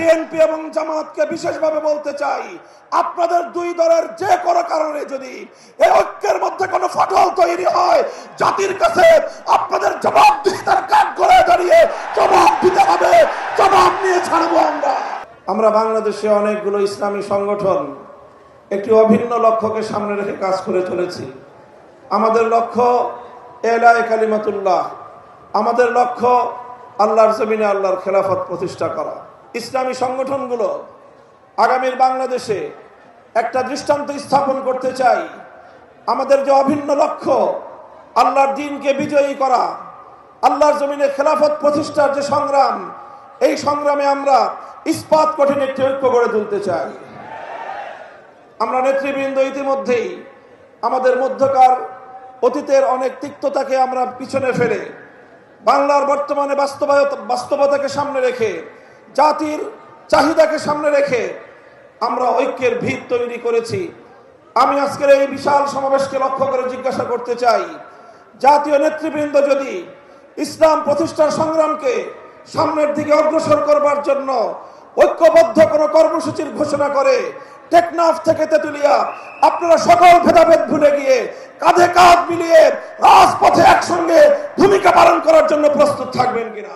BNP এবং জামাতকে বিশেষভাবে বলতে চাই, আপনাদের দুই দলের যে কোনো কারণে যদি এই ঐক্যের মধ্যে কোনো ফাটল তৈরি হয়, জাতির কাছে আপনাদের জবাবদিহিতার কাঠ করে দাঁড়িয়ে জবাব দিতে হবে। জবাব নিয়ে ছাড়বো আমরা। বাংলাদেশে অনেকগুলো ইসলামী সংগঠন একটি অভিন্ন লক্ষ্যকে সামনে রেখে কাজ করে চলেছি। আমাদের লক্ষ্য এলায়ে কালিমাতুল্লাহ, আমাদের লক্ষ্য আল্লাহর জমিনে আল্লাহর খেলাফত প্রতিষ্ঠা করা। ইসলামী সংগঠনগুলো আগামীর বাংলাদেশে একটা দৃষ্টান্ত স্থাপন করতে চাই। আমাদের যে অভিন্ন লক্ষ্য আল্লাহর দ্বীনকে বিজয়ী করা, আল্লাহর জমিনে খেলাফত প্রতিষ্ঠার যে সংগ্রাম, এই সংগ্রামে আমরা ইস্পাত কঠিন একটি ঐক্য গড়ে তুলতে চাই। আমরা নেতৃবৃন্দ ইতিমধ্যেই আমাদের মধ্যকার অতীতের অনেক তিক্ততাকে আমরা পিছনে ফেলে বাংলার বর্তমানে বাস্তবতাকে সামনে রেখে, জাতির চাহিদাকে সামনে রেখে আমরা ঐক্যের ভিত তৈরি করেছি। আমি আজকের এই বিশাল সমাবেশকে লক্ষ্য করে জিজ্ঞাসা করতে চাই, জাতীয় নেতৃবৃন্দ যদি ইসলাম প্রতিষ্ঠার সংগ্রামকে সামনের দিকে অগ্রসর করবার জন্য ঐক্যবদ্ধ কোনো কর্মসূচির ঘোষণা করে, টেকনাফ থেকে তেতুলিয়া আপনারা সকল ভেদাভেদ ভুলে গিয়ে কাঁধে কাঁধ মিলিয়ে রাজপথে একসঙ্গে ভূমিকা পালন করার জন্য প্রস্তুত থাকবেন কিনা?